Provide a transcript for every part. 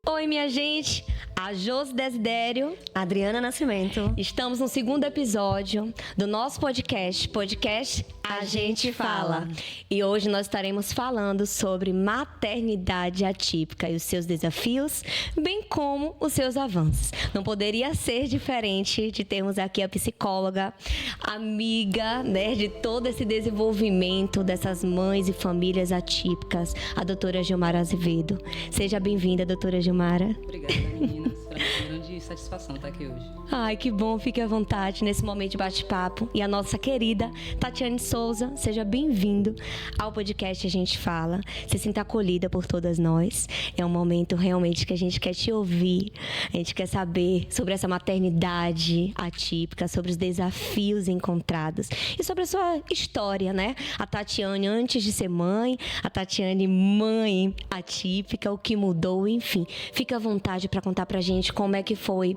Oi, minha gente, a Josi Desidério, Adriana Nascimento. Estamos no segundo episódio do nosso podcast A Gente Fala. E hoje nós estaremos falando sobre maternidade atípica e os seus desafios, bem como os seus avanços. Não poderia ser diferente de termos aqui a psicóloga, amiga, né, de todo esse desenvolvimento dessas mães e famílias atípicas, a doutora Gilmara Azevedo. Seja bem-vinda, doutora Gilmara. Obrigada, meninas. Para mim é uma grande satisfação estar aqui hoje. Ai, que bom. Fique à vontade nesse momento de bate-papo. E a nossa querida Tatiane Souza, seja bem-vindo ao podcast A Gente Fala. Se sinta acolhida por todas nós. É um momento realmente que a gente quer te ouvir. A gente quer saber sobre essa maternidade atípica, sobre os desafios encontrados e sobre a sua história, né? A Tatiane antes de ser mãe, a Tatiane mãe atípica, o que mudou, enfim. Fica à vontade para contar pra gente como é que foi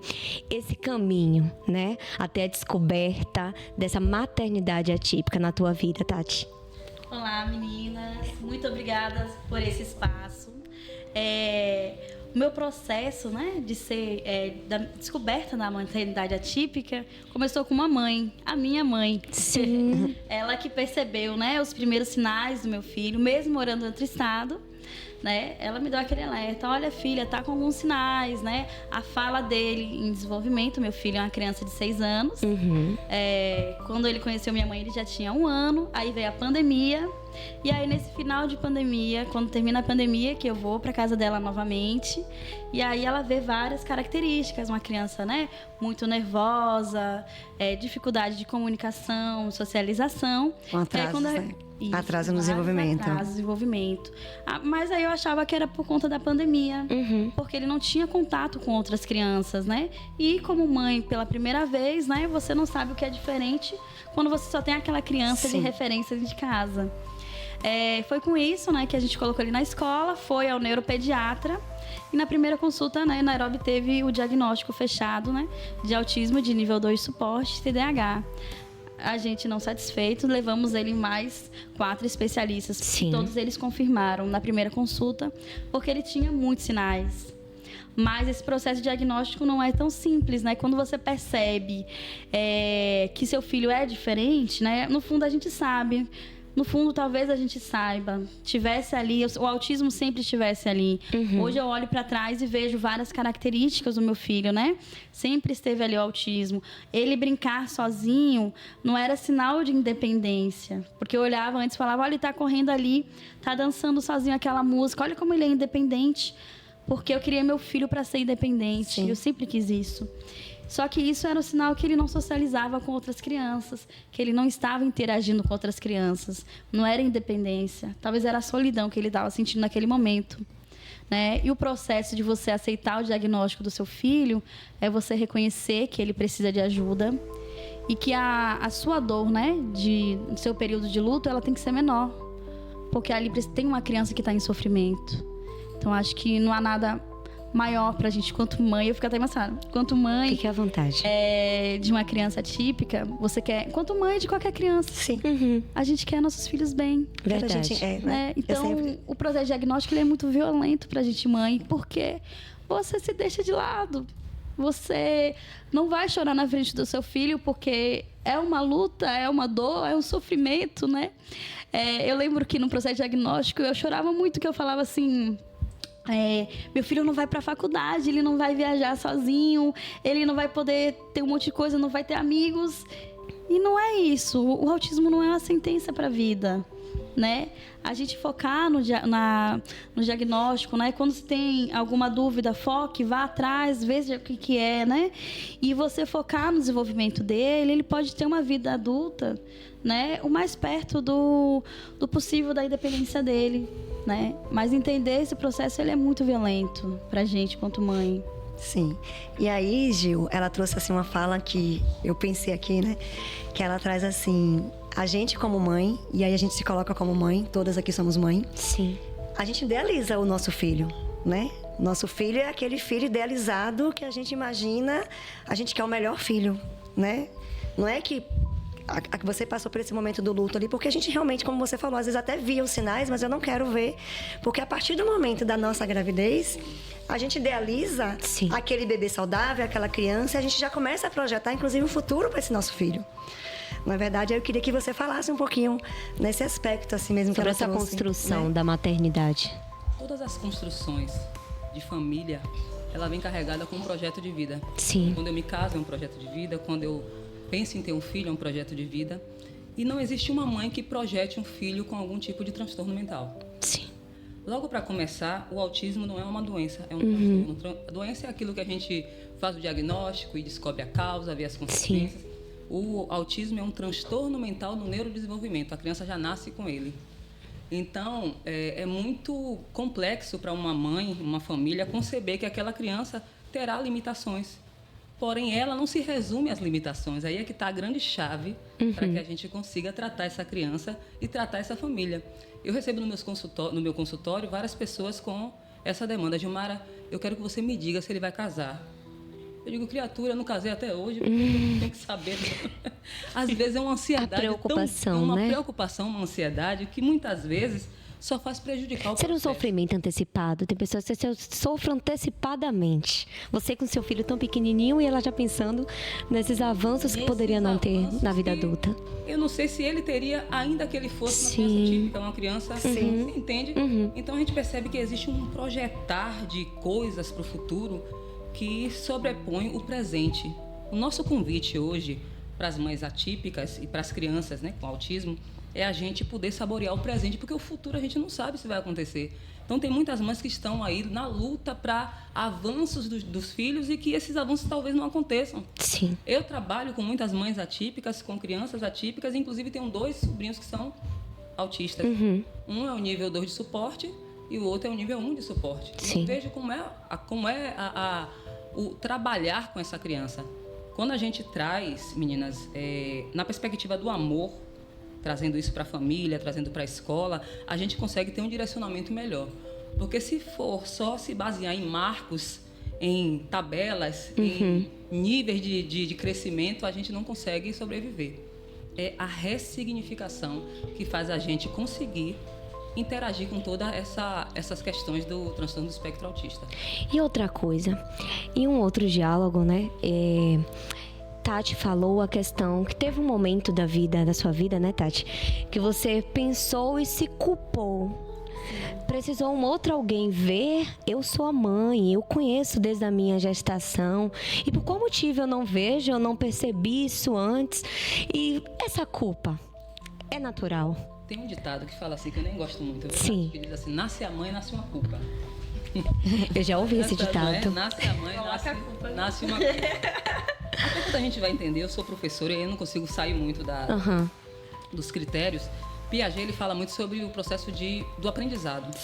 esse caminho, né? Até a descoberta dessa maternidade atípica na tua vida, Tati. Olá, meninas. Muito obrigada por esse espaço. O meu processo, né, de ser da descoberta da maternidade atípica começou com uma mãe, a minha mãe. Sim. Ela que percebeu, né, os primeiros sinais do meu filho, mesmo morando em outro estado. Né? Ela me deu aquele alerta: olha, filha, tá com alguns sinais, né? A fala dele em desenvolvimento. Meu filho é uma criança de 6 anos. Quando ele conheceu minha mãe, ele já tinha 1 ano. Aí veio a pandemia. E aí, nesse final de pandemia, quando termina a pandemia, que eu vou pra casa dela novamente. E aí ela vê várias características. Uma criança, né, muito nervosa, dificuldade de comunicação, socialização. Com atrasos, né? Isso, atraso no desenvolvimento. Atraso no desenvolvimento. Mas aí eu achava que era por conta da pandemia. Porque ele não tinha contato com outras crianças, né? E como mãe, pela primeira vez, né, você não sabe o que é diferente quando você só tem aquela criança Sim. de referência de casa. Foi com isso, né, que a gente colocou ele na escola, foi ao neuropediatra. E na primeira consulta, né, Nairobi teve o diagnóstico fechado, né, de autismo de nível 2 suporte, TDAH. A gente não satisfeito, levamos ele em mais 4 especialistas. Sim. Todos eles confirmaram na primeira consulta, porque ele tinha muitos sinais. Mas esse processo diagnóstico não é tão simples, né? Quando você percebe que seu filho é diferente, né? No fundo a gente sabe. No fundo, talvez a gente saiba, tivesse ali, o autismo sempre estivesse ali. Hoje eu olho para trás e vejo várias características do meu filho, né? Sempre esteve ali o autismo. Ele brincar sozinho não era sinal de independência. Porque eu olhava antes e falava: olha, ele tá correndo ali, tá dançando sozinho aquela música, olha como ele é independente. Porque eu queria meu filho para ser independente. Sim. Eu sempre quis isso. Só que isso era um sinal que ele não socializava com outras crianças, que ele não estava interagindo com outras crianças. Não era independência. Talvez era a solidão que ele estava sentindo naquele momento. Né? E o processo de você aceitar o diagnóstico do seu filho é você reconhecer que ele precisa de ajuda e que a sua dor, né, do seu período de luto, ela tem que ser menor. Porque ali tem uma criança que está em sofrimento. Então, acho que não há nada maior pra gente, quanto mãe, eu fico até emocionada. Quanto mãe. Fique à vontade. De uma criança atípica, você quer. Quanto mãe de qualquer criança. Sim. A gente quer nossos filhos bem. Verdade. Né? Então, o processo diagnóstico ele é muito violento pra gente, mãe, porque você se deixa de lado. Você não vai chorar na frente do seu filho porque é uma luta, é uma dor, é um sofrimento, né? Eu lembro que no processo diagnóstico eu chorava muito, que eu falava assim: meu filho não vai pra faculdade, ele não vai viajar sozinho, ele não vai poder ter um monte de coisa, não vai ter amigos. E não é isso. O autismo não é uma sentença pra vida, né? A gente focar no diagnóstico, né? Quando você tem alguma dúvida, foque, vá atrás, veja o que é, né? E você focar no desenvolvimento dele, ele pode ter uma vida adulta, né? O mais perto do possível da independência dele, né? Mas entender esse processo, ele é muito violento pra gente, quanto mãe. Sim. E aí, Gil, ela trouxe assim uma fala que eu pensei aqui, né? Que ela traz assim: a gente como mãe, e aí a gente se coloca como mãe, todas aqui somos mãe. Sim. A gente idealiza o nosso filho, né? Nosso filho é aquele filho idealizado que a gente imagina, a gente quer o melhor filho, né? Não é que que você passou por esse momento do luto ali, porque a gente realmente, como você falou, às vezes até via os sinais, mas eu não quero ver, porque a partir do momento da nossa gravidez, a gente idealiza Sim. aquele bebê saudável, aquela criança, e a gente já começa a projetar, inclusive, o futuro para esse nosso filho. Na verdade, eu queria que você falasse um pouquinho nesse aspecto, assim mesmo, que Sobre ela essa trouxe, construção né? da maternidade. Todas as construções de família, ela vem carregada com um projeto de vida. Sim. Quando eu me caso, é um projeto de vida. Quando eu penso em ter um filho, é um projeto de vida. E não existe uma mãe que projete um filho com algum tipo de transtorno mental. Sim. Logo para começar, o autismo não é uma doença, é um transtorno. A doença é aquilo que a gente faz o diagnóstico e descobre a causa, vê as consequências. O autismo é um transtorno mental no neurodesenvolvimento. A criança já nasce com ele. Então, é muito complexo para uma mãe, uma família, conceber que aquela criança terá limitações. Porém, ela não se resume às limitações. Aí é que está a grande chave para que a gente consiga tratar essa criança e tratar essa família. Eu recebo no meu consultório várias pessoas com essa demanda. Gilmara, eu quero que você me diga se ele vai casar. Eu digo, criatura, eu não casei até hoje, porque eu tenho que saber. Às vezes é uma ansiedade. A preocupação, uma né? preocupação, uma ansiedade que muitas vezes só faz prejudicar o Ser um processo. sofrimento antecipado. Tem pessoas que sofrem antecipadamente. Você com seu filho tão pequenininho e ela já pensando nesses avanços que Nesses poderia não ter avanços na vida que adulta. Eu não sei se ele teria, ainda que ele fosse uma criança Sim. típica, uma criança, você entende? Então a gente percebe que existe um projetar de coisas para o futuro que sobrepõe o presente. O nosso convite hoje para as mães atípicas e para as crianças, né, com autismo é a gente poder saborear o presente, porque o futuro a gente não sabe se vai acontecer. Então tem muitas mães que estão aí na luta para avanços dos filhos e que esses avanços talvez não aconteçam. Sim. Eu trabalho com muitas mães atípicas, com crianças atípicas, inclusive tenho 2 sobrinhos que são autistas. Um é o nível 2 de suporte e o outro é o nível 1 de suporte. Sim. Eu vejo como é o trabalhar com essa criança. Quando a gente traz, meninas, na perspectiva do amor, trazendo isso para a família, trazendo para a escola, a gente consegue ter um direcionamento melhor. Porque se for só se basear em marcos, em tabelas, em níveis de crescimento, a gente não consegue sobreviver. É a ressignificação que faz a gente conseguir interagir com todas essas questões do transtorno do espectro autista. E outra coisa, em um outro diálogo, né? Tati falou a questão que teve um momento da sua vida, né, Tati? Que você pensou e se culpou. Precisou um outro alguém ver, eu sou a mãe, eu conheço desde a minha gestação. E por qual motivo eu não vejo, eu não percebi isso antes? E essa culpa é natural? Tem um ditado que fala assim, que eu nem gosto muito. Sim. Que diz assim, nasce a mãe, nasce uma culpa. Eu já ouvi esse Essa, ditado. não é? Nasce a mãe, nasce uma culpa. Até quando a gente vai entender, eu sou professora e eu não consigo sair muito dos critérios. Piaget, ele fala muito sobre o processo do aprendizado.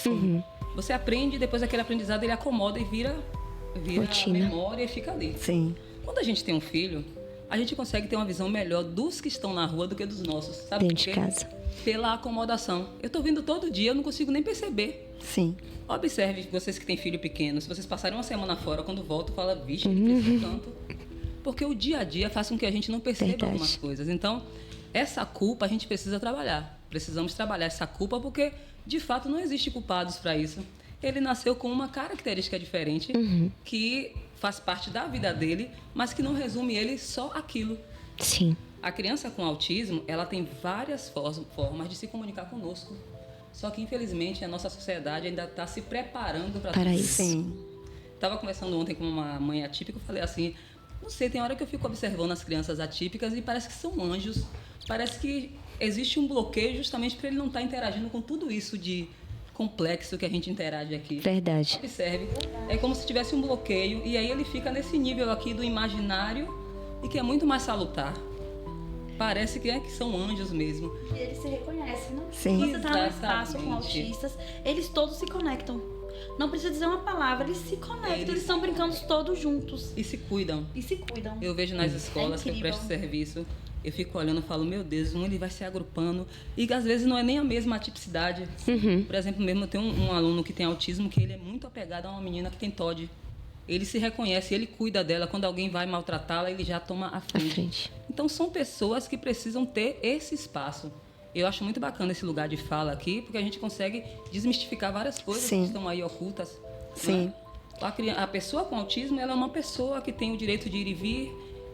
Você aprende e depois aquele aprendizado ele acomoda e vira Rotina. memória e fica ali. Sim. Quando a gente tem um filho, a gente consegue ter uma visão melhor dos que estão na rua do que dos nossos. Sabe Dentro por de quê? casa. Pela acomodação. Eu tô vindo todo dia, eu não consigo nem perceber. Sim. Observe, vocês que têm filho pequeno, se vocês passarem uma semana fora, quando voltam, fala, vixe, ele cresceu tanto. Porque o dia a dia faz com que a gente não perceba Verdade. algumas coisas. Então, essa culpa a gente precisa trabalhar. Precisamos trabalhar essa culpa porque, de fato, não existe culpados para isso. Ele nasceu com uma característica diferente que faz parte da vida dele, mas que não resume ele só aquilo. Sim. A criança com autismo, ela tem várias formas de se comunicar conosco. Só que, infelizmente, a nossa sociedade ainda está se preparando para Para tudo isso. Sim. Estava conversando ontem com uma mãe atípica, eu falei assim, não sei, tem hora que eu fico observando as crianças atípicas e parece que são anjos. Parece que existe um bloqueio justamente para ele não estar interagindo com tudo isso de complexo que a gente interage aqui. Verdade. Observe, é como se tivesse um bloqueio e aí ele fica nesse nível aqui do imaginário e que é muito mais salutar. Parece que são anjos mesmo. E eles se reconhecem, né? Sim. Quando você tá no espaço com Exatamente. autistas, eles todos se conectam. Não precisa dizer uma palavra, eles se conectam, eles estão brincando todos juntos. E se cuidam. E se cuidam. Eu vejo nas escolas que eu incrível. presto serviço, eu fico olhando e falo, meu Deus, ele vai se agrupando. E às vezes não é nem a mesma atipicidade. Por exemplo, mesmo eu tenho um aluno que tem autismo, que ele é muito apegado a uma menina que tem TOD. ele se reconhece, ele cuida dela. Quando alguém vai maltratá-la, ele já toma a frente. Então, são pessoas que precisam ter esse espaço. Eu acho muito bacana esse lugar de fala aqui, porque a gente consegue desmistificar várias coisas que estão aí ocultas. Sim. Né? A pessoa com autismo, ela é uma pessoa que tem o direito de ir e vir,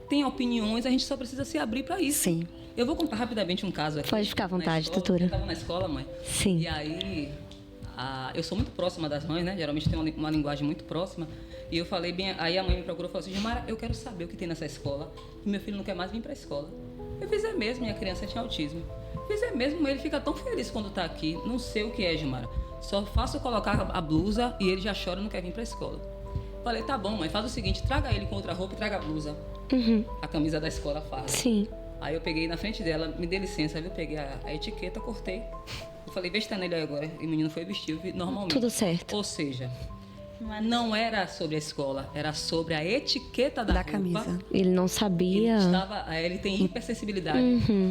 tem opiniões, a gente só precisa se abrir para isso. Sim. Eu vou contar rapidamente um caso aqui. Pode ficar à vontade, doutora. Eu estava na escola, mãe. Sim. E aí, eu sou muito próxima das mães, né? Geralmente tem uma linguagem muito próxima. E eu falei bem, aí a mãe me procurou e falou assim: Gilmara, eu quero saber o que tem nessa escola. E meu filho não quer mais vir para a escola. Eu fiz é mesmo, minha criança tinha autismo. Eu fiz é mesmo, ele fica tão feliz quando está aqui. Não sei o que é, Gilmara. Só faço colocar a blusa e ele já chora e não quer vir para a escola. Falei, tá bom, mãe, faz o seguinte, traga ele com outra roupa e traga a blusa. A camisa da escola farda. Sim. Aí eu peguei na frente dela, me dê licença, eu peguei a etiqueta, cortei. Eu falei, vê se tá nele aí agora. E o menino foi vestir normalmente. Tudo certo. Ou seja, não era sobre a escola, era sobre a etiqueta da roupa. Camisa. Ele não sabia. Ele tem hipersensibilidade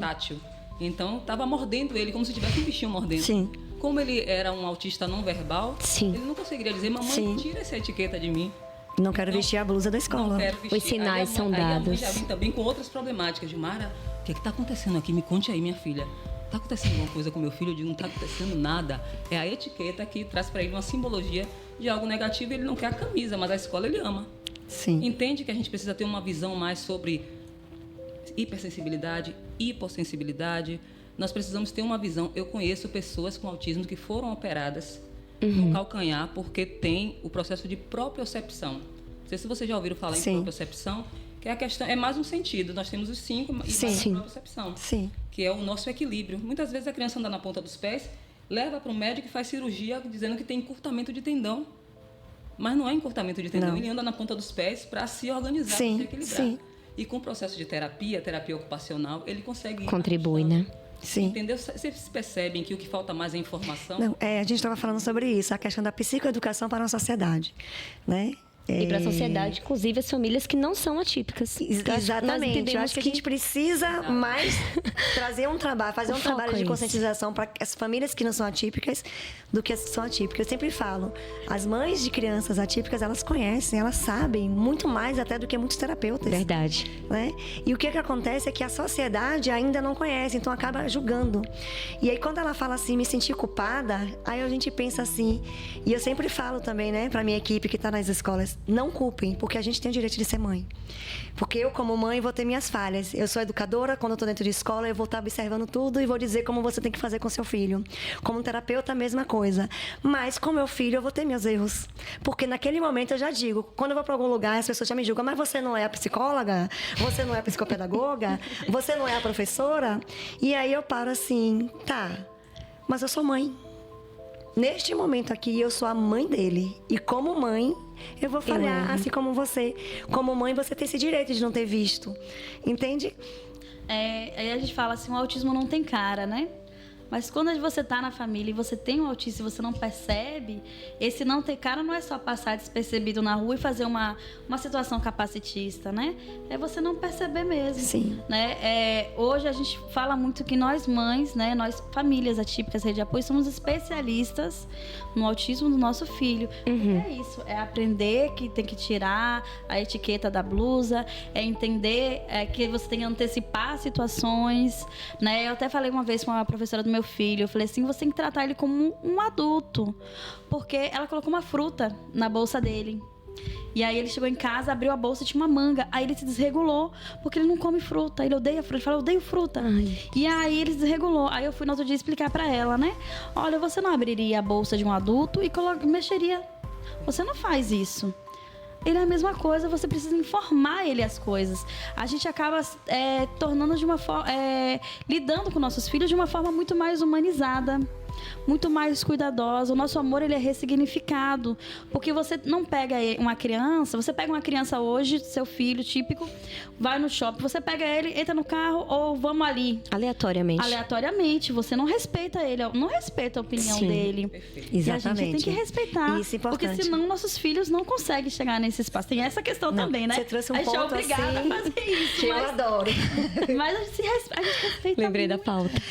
tátil. Então, estava mordendo ele, como se tivesse um bichinho mordendo. Sim. Como ele era um autista não verbal, ele não conseguiria dizer, mamãe, tira essa etiqueta de mim. Não quero vestir a blusa da escola. Não quero vestir. Os sinais são dados. Aí a mãe já vem também com outras problemáticas. Gilmara, o que está acontecendo aqui? Me conte aí, minha filha. Está acontecendo alguma coisa com meu filho? Eu digo, não está acontecendo nada. É a etiqueta que traz para ele uma simbologia de algo negativo. Ele não quer a camisa, mas a escola ele ama. Sim. Entende que a gente precisa ter uma visão mais sobre hipersensibilidade, hipossensibilidade. Nós precisamos ter uma visão. Eu conheço pessoas com autismo que foram operadas no calcanhar porque tem o processo de propriocepção. Não sei se vocês já ouviram falar em propriocepção, que é a questão, é mais um sentido. Nós temos os 5 e mais a propriocepção, que é o nosso equilíbrio. Muitas vezes a criança anda na ponta dos pés, leva para o médico e faz cirurgia dizendo que tem encurtamento de tendão. Mas não é encurtamento de tendão, ele anda na ponta dos pés para se organizar, para se equilibrar. E com o processo de terapia ocupacional, ele consegue... Contribui, né? Sim. Entendeu? Vocês percebem que o que falta mais é informação? Não, a gente estava falando sobre isso, a questão da psicoeducação para a sociedade, né? E para a sociedade, inclusive as famílias que não são atípicas. Exatamente. Eu acho que a gente precisa mais trazer um trabalho, fazer um trabalho de conscientização para as famílias que não são atípicas do que as que são atípicas. Eu sempre falo, as mães de crianças atípicas, elas conhecem, elas sabem muito mais até do que muitos terapeutas. Verdade. Né? E o que acontece é que a sociedade ainda não conhece, então acaba julgando. E aí quando ela fala assim, me senti culpada, aí a gente pensa assim, e eu sempre falo também, né, para minha equipe que está nas escolas, não culpem, porque a gente tem o direito de ser mãe. Porque eu, como mãe, vou ter minhas falhas. Eu sou educadora, quando eu estou dentro de escola, eu vou estar observando tudo e vou dizer como você tem que fazer com seu filho. Como terapeuta, a mesma coisa. Mas com meu filho, eu vou ter meus erros. Porque naquele momento eu já digo, quando eu vou para algum lugar, as pessoas já me julgam, mas você não é a psicóloga? Você não é a psicopedagoga? Você não é a professora? E aí eu paro assim, tá, mas eu sou mãe. Neste momento aqui, eu sou a mãe dele. E como mãe, eu vou falhar, assim como você. Como mãe, você tem esse direito de não ter visto. Entende? Aí a gente fala assim, o autismo não tem cara, né? Mas quando você está na família e você tem um autismo e você não percebe, esse não ter cara não é só passar despercebido na rua e fazer uma situação capacitista, né? É você não perceber mesmo. Sim. Né? Hoje a gente fala muito que nós mães, né, nós famílias atípicas, Rede de Apoio, somos especialistas no autismo do nosso filho. É isso, é aprender que tem que tirar a etiqueta da blusa, é entender que você tem que antecipar situações, né? Eu até falei uma vez com uma professora do meu filho, eu falei assim, você tem que tratar ele como um adulto, porque ela colocou uma fruta na bolsa dele. E aí ele chegou em casa, abriu a bolsa e tinha uma manga. Aí ele se desregulou, porque ele não come fruta. Ele odeia fruta. Ele falou, eu odeio fruta. E aí ele se desregulou. Aí eu fui no outro dia explicar pra ela, né? Olha, você não abriria a bolsa de um adulto e mexeria. Você não faz isso. Ele é a mesma coisa, você precisa informar ele as coisas. A gente acaba tornando de uma forma, lidando com nossos filhos de uma forma muito mais humanizada, muito mais cuidadosa. O nosso amor, ele é ressignificado, porque você não pega uma criança, você pega uma criança hoje, seu filho típico, vai no shopping, você pega ele, entra no carro ou vamos ali. Aleatoriamente, você não respeita ele, não respeita a opinião dele. Perfeito. Exatamente. E a gente tem que respeitar, isso é importante. porque senão nossos filhos não conseguem chegar nesse espaço. Tem essa questão também, né? Você trouxe um a gente ponto é obrigada assim, a fazer isso. que eu adoro. Mas a gente respeita Lembrei muito. da pauta.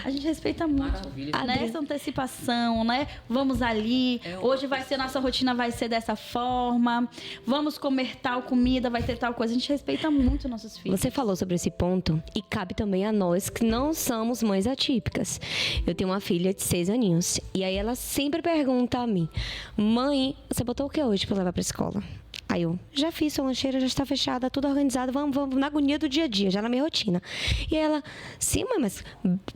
A gente respeita muito. Maravilha. Né? essa antecipação, né? Vamos ali, hoje vai ser, nossa rotina vai ser dessa forma, vamos comer tal comida, vai ter tal coisa. A gente respeita muito nossos filhos. Você falou sobre esse ponto e cabe também a nós que não somos mães atípicas. Eu tenho uma filha de 6 aninhos e aí ela sempre pergunta a mim: mãe, você botou o que hoje para levar para a escola? Aí eu, já fiz, sua lancheira já está fechada, tudo organizado, vamos na agonia do dia a dia, já na minha rotina. E ela, sim, mãe, mas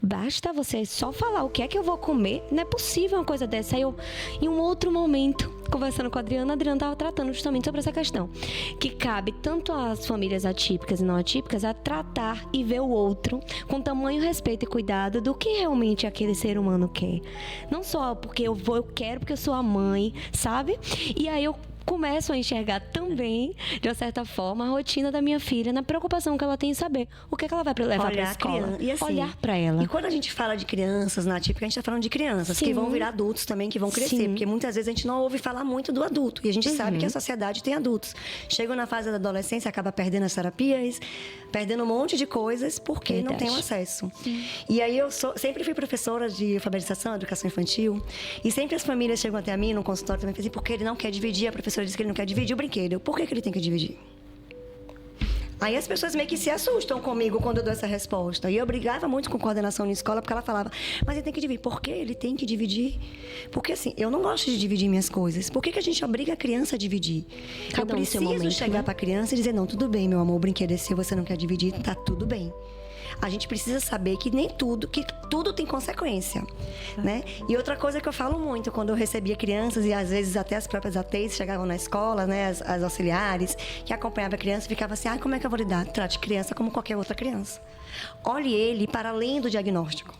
basta você só falar o que é que eu vou comer, não é possível uma coisa dessa. Aí eu, em um outro momento, conversando com a Adriana estava tratando justamente sobre essa questão, que cabe tanto às famílias atípicas e não atípicas a tratar e ver o outro com tamanho respeito e cuidado do que realmente aquele ser humano quer. Não só porque eu quero porque eu sou a mãe, sabe? E aí eu começo a enxergar também, de uma certa forma, a rotina da minha filha, na preocupação que ela tem em saber o que é que ela vai levar para a escola. E assim, olhar para ela. E quando a gente fala de crianças na atípica, a gente está falando de crianças que vão virar adultos também, que vão crescer. Sim. Porque muitas vezes a gente não ouve falar muito do adulto. E a gente sabe que a sociedade tem adultos. Chegam na fase da adolescência, acaba perdendo as terapias, perdendo um monte de coisas, porque não tem o acesso. Sim. E aí eu sempre fui professora de alfabetização, educação infantil. E sempre as famílias chegam até mim no consultório também e dizem, porque ele não quer dividir, a professora disse que ele não quer dividir o brinquedo. Por que ele tem que dividir? Aí as pessoas meio que se assustam comigo quando eu dou essa resposta. E eu brigava muito com coordenação na escola, porque ela falava, mas ele tem que dividir. Por que ele tem que dividir? Porque assim, eu não gosto de dividir minhas coisas. Por que a gente obriga a criança a dividir? Eu preciso chegar para a criança e dizer, não, tudo bem, meu amor, o brinquedo é seu, você não quer dividir, tá tudo bem. A gente precisa saber que tudo tem consequência, né? E outra coisa que eu falo muito, quando eu recebia crianças, e às vezes até as próprias ATs chegavam na escola, né? As auxiliares, que acompanhavam a criança, ficavam assim, como é que eu vou lidar? Trate criança como qualquer outra criança. Olhe ele para além do diagnóstico.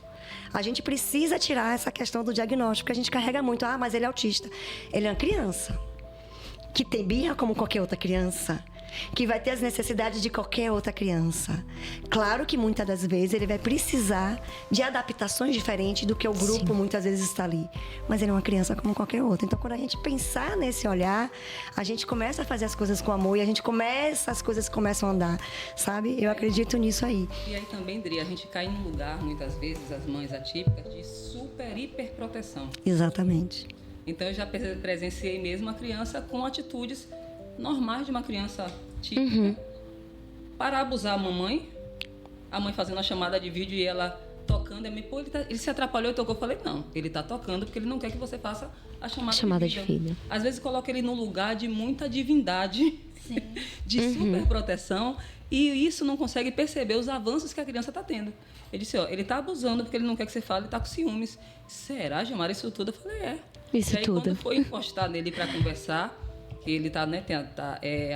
A gente precisa tirar essa questão do diagnóstico, porque a gente carrega muito, mas ele é autista. Ele é uma criança que tem birra como qualquer outra criança, que vai ter as necessidades de qualquer outra criança. Claro que muitas das vezes ele vai precisar de adaptações diferentes do que o grupo muitas vezes está ali. Mas ele é uma criança como qualquer outra. Então, quando a gente pensar nesse olhar, a gente começa a fazer as coisas com amor e as coisas começam a andar, sabe? Eu acredito nisso aí. E aí também, Dri, a gente cai num lugar, muitas vezes, as mães atípicas, de super hiperproteção. Exatamente. Então, eu já presenciei mesmo a criança com atitudes normais de uma criança típica, para abusar a mamãe, a mãe fazendo a chamada de vídeo e ela tocando, ele se atrapalhou e tocou. Eu falei, não, ele está tocando porque ele não quer que você faça a chamada de vídeo. Às vezes coloca ele num lugar de muita divindade, de super proteção, e isso não consegue perceber os avanços que a criança está tendo. Ele disse, ele está abusando porque ele não quer que você fale, ele está com ciúmes. Será, Gilmar, isso tudo? Eu falei, Isso e aí, tudo. quando foi encostar nele para conversar, que ele está, né,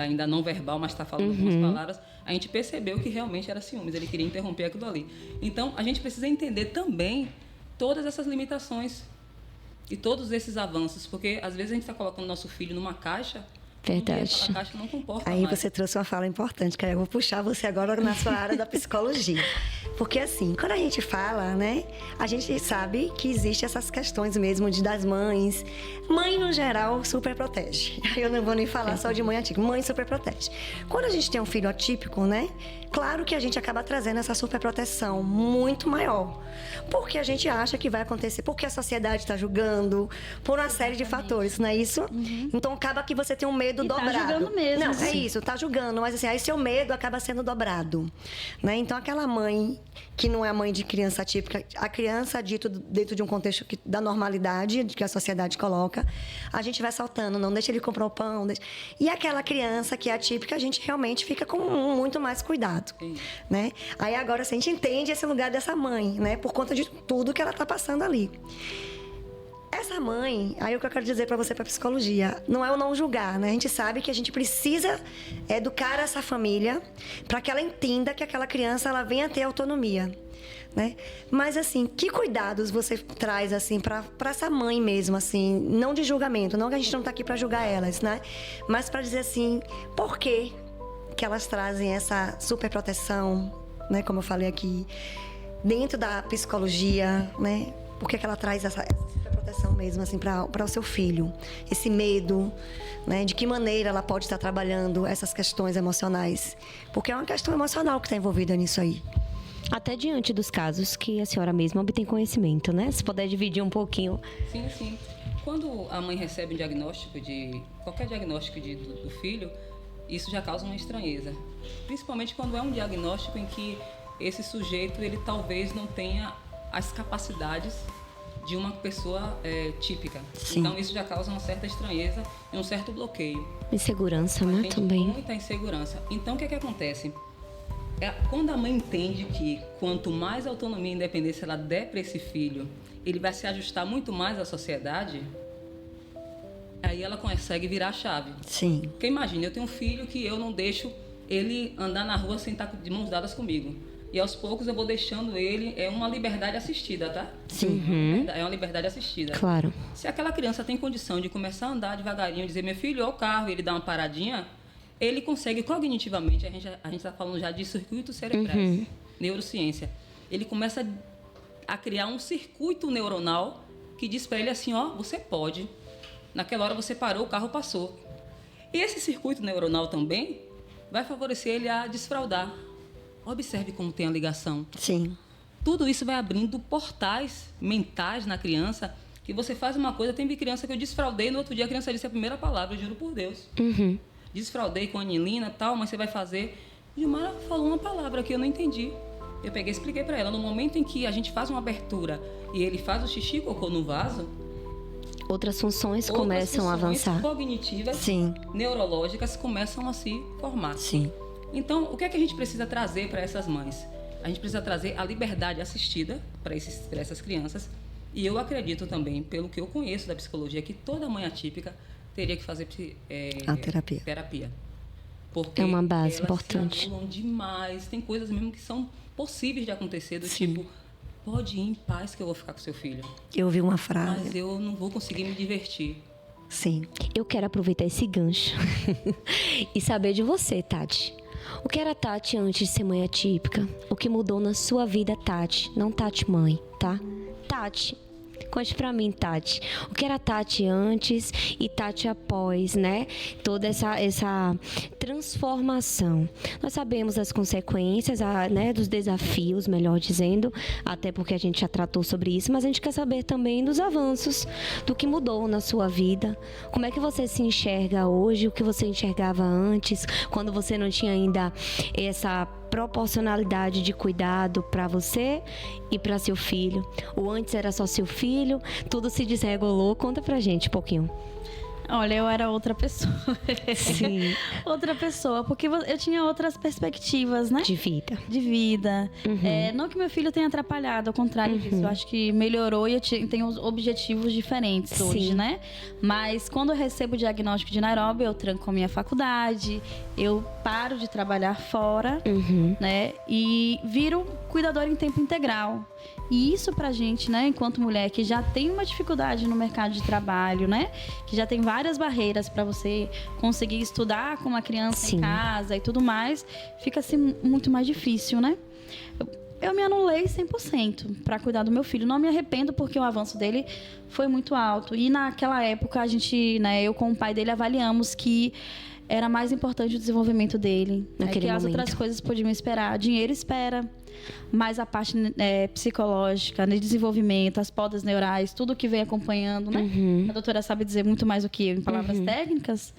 ainda não verbal, mas está falando algumas palavras, a gente percebeu que realmente era ciúmes, ele queria interromper aquilo ali. Então, a gente precisa entender também todas essas limitações e todos esses avanços, porque às vezes a gente está colocando nosso filho numa caixa. Verdade. Aquela caixa não comporta Aí mais. você trouxe uma fala importante, que eu vou puxar você agora na sua área da psicologia. Porque assim, quando a gente fala, né, a gente sabe que existem essas questões mesmo das mães. Mãe, no geral, super protege. Eu não vou nem falar só de mãe atípica. Mãe super protege. Quando a gente tem um filho atípico, né, claro que a gente acaba trazendo essa super proteção muito maior. Porque a gente acha que vai acontecer, porque a sociedade está julgando, por uma série de fatores, não é isso? Então acaba que você tem um medo dobrado. Tá julgando mesmo. Não, é isso, tá julgando, mas assim, aí seu medo acaba sendo dobrado, né? Então aquela mãe que não é a mãe de criança atípica, a criança dito dentro de um contexto da normalidade que a sociedade coloca, a gente vai saltando, não deixa ele comprar o pão, e aquela criança que é atípica, a gente realmente fica com muito mais cuidado, né? Aí agora assim, a gente entende esse lugar dessa mãe, né? Por conta de tudo que ela tá passando ali. Essa mãe, aí o que eu quero dizer para você, para psicologia, não é o não julgar, né? A gente sabe que a gente precisa educar essa família para que ela entenda que aquela criança ela venha a ter autonomia, né? Mas assim, que cuidados você traz assim para essa mãe mesmo, assim, não de julgamento, não que a gente não tá aqui para julgar elas, né? Mas para dizer assim, por que elas trazem essa super proteção, né? Como eu falei aqui, dentro da psicologia, né? Por que ela traz essa proteção mesmo, assim, para o seu filho? Esse medo, né? De que maneira ela pode estar trabalhando essas questões emocionais? Porque é uma questão emocional que está envolvida nisso aí, Até diante dos casos que a senhora mesma obtém conhecimento, né? Se puder dividir um pouquinho. Sim, sim. Quando a mãe recebe um diagnóstico qualquer diagnóstico do filho, isso já causa uma estranheza. Principalmente quando é um diagnóstico em que esse sujeito, ele talvez não tenha as capacidades de uma pessoa típica. Sim. Então isso já causa uma certa estranheza e um certo bloqueio. Insegurança, né? Também. Muita insegurança. Então o que acontece? Quando a mãe entende que quanto mais autonomia e independência ela der para esse filho, ele vai se ajustar muito mais à sociedade, aí ela consegue virar a chave. Sim. Porque imagina, eu tenho um filho que eu não deixo ele andar na rua sem estar de mãos dadas comigo. E aos poucos eu vou deixando ele, é uma liberdade assistida, tá? Sim. É uma liberdade assistida. Claro. Se aquela criança tem condição de começar a andar devagarinho, dizer, meu filho, ó o carro, e ele dá uma paradinha, ele consegue cognitivamente, a gente está falando já de circuitos cerebrais, neurociência. Ele começa a criar um circuito neuronal que diz para ele assim, ó, você pode. Naquela hora você parou, o carro passou. E esse circuito neuronal também vai favorecer ele a desfraudar. Observe como tem a ligação. Sim. Tudo isso vai abrindo portais mentais na criança, que você faz uma coisa, tem criança que eu desfraudei, no outro dia a criança disse a primeira palavra, eu juro por Deus. Desfraudei com a anilina e tal, mas você vai fazer. Gilmara falou uma palavra que eu não entendi. Eu peguei e expliquei para ela, no momento em que a gente faz uma abertura e ele faz o xixi e cocô no vaso, outras funções começam a avançar. Cognitivas, Sim. neurológicas começam a se formar. Sim. Então, o que é que a gente precisa trazer para essas mães? A gente precisa trazer a liberdade assistida para essas crianças. E eu acredito também, pelo que eu conheço da psicologia, que toda mãe atípica teria que fazer a terapia. Porque é uma base elas importante. se anulam demais. Tem coisas mesmo que são possíveis de acontecer, do Sim. tipo, pode ir em paz que eu vou ficar com seu filho. Eu ouvi uma frase. Mas eu não vou conseguir me divertir. Sim. Eu quero aproveitar esse gancho e saber de você, Tati. O que era Tati antes de ser mãe atípica? O que mudou na sua vida, Tati? Não Tati mãe, tá? Tati, conte pra mim, Tati. O que era Tati antes e Tati após, né? Toda essa transformação. Nós sabemos das consequências, né? Dos desafios, melhor dizendo, até porque a gente já tratou sobre isso, mas a gente quer saber também dos avanços, do que mudou na sua vida. Como é que você se enxerga hoje, o que você enxergava antes, quando você não tinha ainda essa proporcionalidade de cuidado para você e para seu filho. O antes era só seu filho, tudo se desregulou. Conta pra gente um pouquinho. Olha, eu era outra pessoa. Sim. Outra pessoa, porque eu tinha outras perspectivas, né? De vida. De vida. Não que meu filho tenha atrapalhado, ao contrário disso. Eu acho que melhorou e eu tenho objetivos diferentes hoje, né? Mas quando eu recebo o diagnóstico de Nairobi, eu tranco a minha faculdade, eu paro de trabalhar fora, né? E viro cuidadora em tempo integral. E isso pra gente, né, enquanto mulher que já tem uma dificuldade no mercado de trabalho, né? Que já tem várias barreiras para você conseguir estudar com uma criança em casa e tudo mais, fica assim muito mais difícil, né? Eu me anulei 100% para cuidar do meu filho. Não me arrependo porque o avanço dele foi muito alto. E naquela época a gente, né, eu com o pai dele avaliamos que era mais importante o desenvolvimento dele, que as outras coisas podiam esperar. Dinheiro espera, mas a parte psicológica, de desenvolvimento, as podas neurais, tudo que vem acompanhando, né? A doutora sabe dizer muito mais do que eu em palavras técnicas.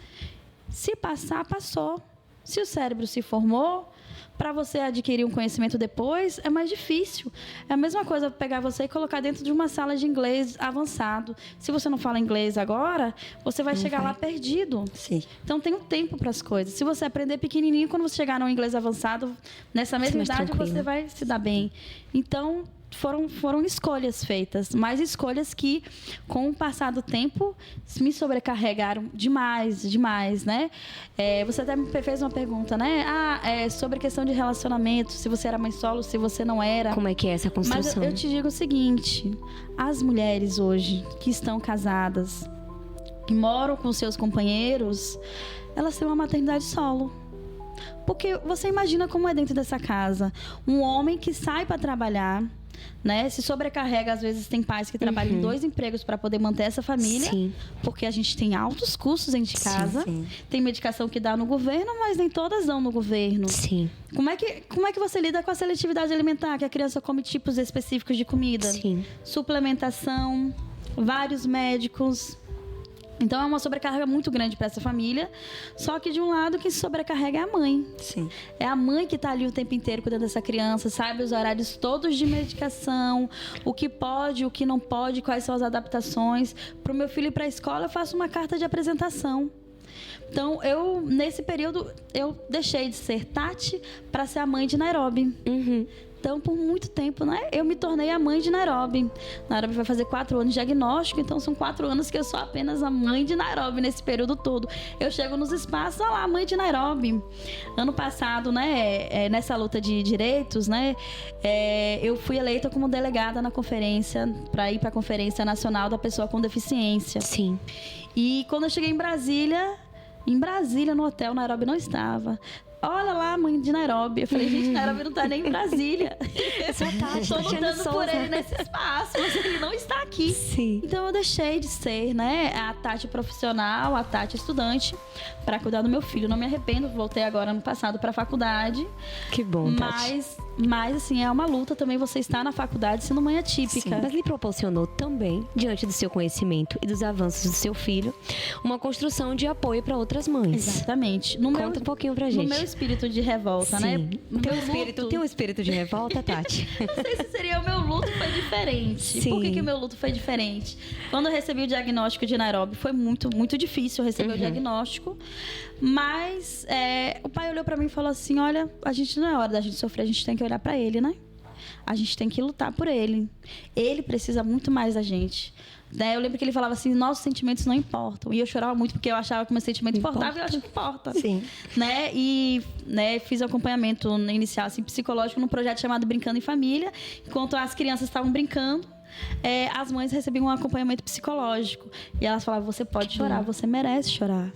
Se passar, passou. Se o cérebro se formou, para você adquirir um conhecimento depois, é mais difícil. É a mesma coisa pegar você e colocar dentro de uma sala de inglês avançado. Se você não fala inglês agora, você vai chegar lá perdido. Sim. Então, tem um tempo para as coisas. Se você aprender pequenininho, quando você chegar no inglês avançado, nessa mesma idade, você vai se dar bem. Então, foram escolhas feitas, mas escolhas que, com o passar do tempo, me sobrecarregaram demais, né? Você até me fez uma pergunta, né? Sobre a questão de relacionamento, se você era mãe solo, se você não era. Como é que é essa construção? Mas eu te digo o seguinte, as mulheres hoje que estão casadas, que moram com seus companheiros, elas têm uma maternidade solo. Porque você imagina como é dentro dessa casa. Um homem que sai para trabalhar, né? Se sobrecarrega, às vezes tem pais que trabalham em 2 empregos para poder manter essa família, Sim. porque a gente tem altos custos dentro de casa. sim. Tem medicação que dá no governo, mas nem todas dão no governo. Sim. Como é que você lida com a seletividade alimentar, que a criança come tipos específicos de comida? Sim. Suplementação, vários médicos. Então é uma sobrecarga muito grande para essa família. Só que de um lado, quem se sobrecarrega é a mãe. Sim. É a mãe que está ali o tempo inteiro cuidando dessa criança, sabe os horários todos de medicação, o que pode, o que não pode, quais são as adaptações. Para o meu filho ir para a escola, eu faço uma carta de apresentação. Então, nesse período, eu deixei de ser Tati para ser a mãe de Nairobi. Então, por muito tempo, né? Eu me tornei a mãe de Nairobi. Nairobi vai fazer 4 anos de diagnóstico, então são 4 anos que eu sou apenas a mãe de Nairobi nesse período todo. Eu chego nos espaços, olha lá, mãe de Nairobi. Ano passado, né, nessa luta de direitos, né, eu fui eleita como delegada na conferência, para ir para a Conferência Nacional da Pessoa com Deficiência. Sim. E quando eu cheguei em Brasília, no hotel, Nairobi não estava. Olha lá, mãe de Nairobi. Eu falei, gente, Nairobi não tá nem em Brasília. Estou lutando por ele nesse espaço, mas ele não está aqui. Sim. Então eu deixei de ser, né, a Tati profissional, a Tati estudante, para cuidar do meu filho. Não me arrependo, voltei agora ano passado para a faculdade. Que bom, Tati. Mas, assim, é uma luta também você estar na faculdade sendo mãe atípica. Sim, mas lhe proporcionou também, diante do seu conhecimento e dos avanços do seu filho, uma construção de apoio para outras mães. Exatamente. Conta um pouquinho pra gente. No meu espírito de revolta, Sim. né? Tem um espírito de revolta, Tati? Não sei se seria o meu luto foi diferente. Sim. Por que o meu luto foi diferente? Quando eu recebi o diagnóstico de Nairobi, foi muito, muito difícil receber o diagnóstico. Mas o pai olhou pra mim e falou assim, olha, a gente não é hora da gente sofrer, a gente tem que olhar pra ele, né? A gente tem que lutar por ele. Ele precisa muito mais da gente. Eu lembro que ele falava assim, nossos sentimentos não importam. E eu chorava muito porque eu achava que meu sentimento importava e eu acho que importa. Sim. Né? E fiz acompanhamento inicial assim, psicológico num projeto chamado Brincando em Família. Enquanto as crianças estavam brincando, as mães recebiam um acompanhamento psicológico. E elas falavam, você pode chorar, você merece chorar.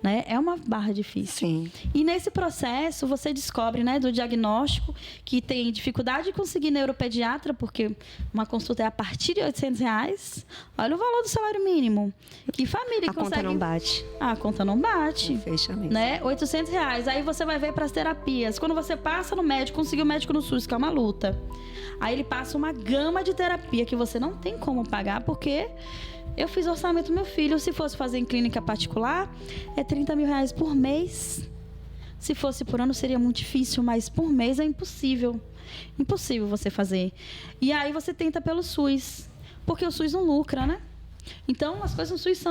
Né? É uma barra difícil. Sim. E nesse processo, você descobre, né, do diagnóstico que tem dificuldade de conseguir neuropediatra, porque uma consulta é a partir de R$800. Olha o valor do salário mínimo. Que família A consegue... conta não bate. A conta não bate. Fechamento. Né? R$800. Aí você vai ver para as terapias. Quando você passa no médico, conseguir o médico no SUS, que é uma luta. Aí ele passa uma gama de terapia que você não tem como pagar, porque... Eu fiz orçamento do meu filho. Se fosse fazer em clínica particular, é R$30 mil por mês. Se fosse por ano, seria muito difícil, mas por mês é impossível. Impossível você fazer. E aí você tenta pelo SUS, porque o SUS não lucra, né? Então, as coisas no SUS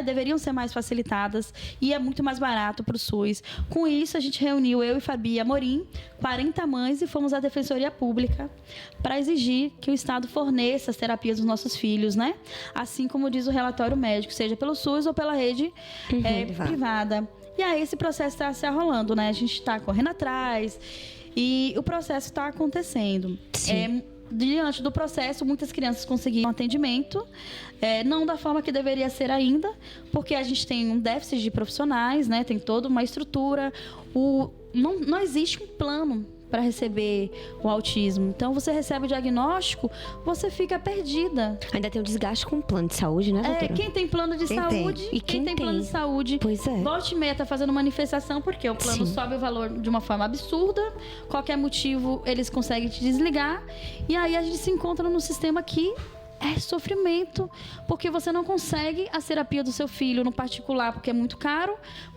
deveriam ser mais facilitadas e é muito mais barato para o SUS. Com isso, a gente reuniu, eu e Fabi Amorim, 40 mães e fomos à Defensoria Pública para exigir que o Estado forneça as terapias dos nossos filhos, né? Assim como diz o relatório médico, seja pelo SUS ou pela rede privada. E aí, esse processo está se arrolando, né? A gente está correndo atrás e o processo está acontecendo. Sim. Diante do processo, muitas crianças conseguiram atendimento, não da forma que deveria ser ainda, porque a gente tem um déficit de profissionais, né? Tem toda uma estrutura. Não existe um plano para receber o autismo. Então, você recebe o diagnóstico, você fica perdida. Ainda tem um desgaste com o plano de saúde, né, doutora? Quem tem plano de saúde E quem tem plano de saúde. Pois é. Volte e meia tá fazendo manifestação porque o plano sobe o valor de uma forma absurda. Qualquer motivo, eles conseguem te desligar. E aí a gente se encontra num sistema que é sofrimento, porque você não consegue a terapia do seu filho no particular, porque é muito caro.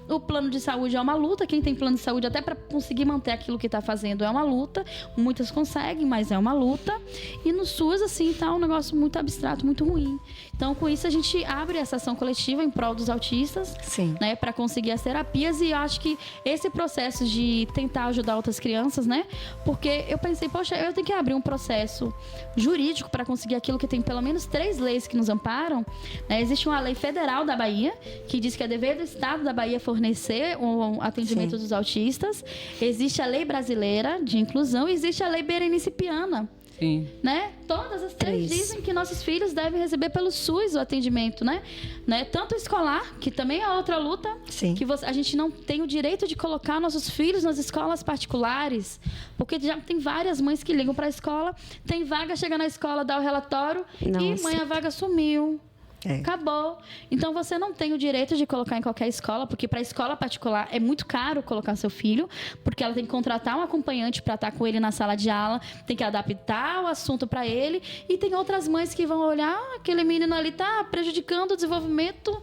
O plano de saúde é uma luta. Quem tem plano de saúde, até para conseguir manter aquilo que está fazendo, é uma luta. Muitas conseguem, mas é uma luta. E no SUS, assim, está um negócio muito abstrato, muito ruim. Então, com isso, a gente abre essa ação coletiva em prol dos autistas, né, para conseguir as terapias. E eu acho que esse processo de tentar ajudar outras crianças, né, porque eu pensei, poxa, eu tenho que abrir um processo jurídico para conseguir aquilo que tem pelo menos 3 leis que nos amparam. Né? Existe uma lei federal da Bahia, que diz que é dever do Estado da Bahia fornecer o atendimento dos autistas. Existe a lei brasileira de inclusão e existe a lei berenice-piana, Sim. Né? Todas as 3 3. dizem que nossos filhos devem receber pelo SUS o atendimento, né? Tanto escolar, que também é outra luta, Sim. que a gente não tem o direito de colocar nossos filhos nas escolas particulares, porque já tem várias mães que ligam para a escola, tem vaga, chega na escola, dá o relatório e Nossa. mãe, a vaga sumiu. É. Acabou. Então você não tem o direito de colocar em qualquer escola, porque para a escola particular é muito caro colocar seu filho, porque ela tem que contratar um acompanhante para estar com ele na sala de aula, tem que adaptar o assunto para ele, e tem outras mães que vão olhar, aquele menino ali tá prejudicando o desenvolvimento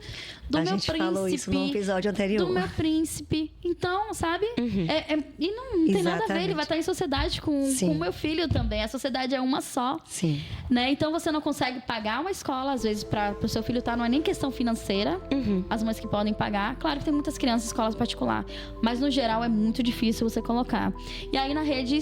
do A meu gente príncipe. falou isso no episódio anterior. Do meu príncipe. Então, sabe? E não tem nada a ver, ele Exatamente. vai estar em sociedade com o meu filho também. A sociedade é uma só. Sim. Né? Então você não consegue pagar uma escola, às vezes, para o seu filho estar, não é nem questão financeira, as mães que podem pagar. Claro que tem muitas crianças em escolas particulares, mas no geral é muito difícil você colocar. E aí na rede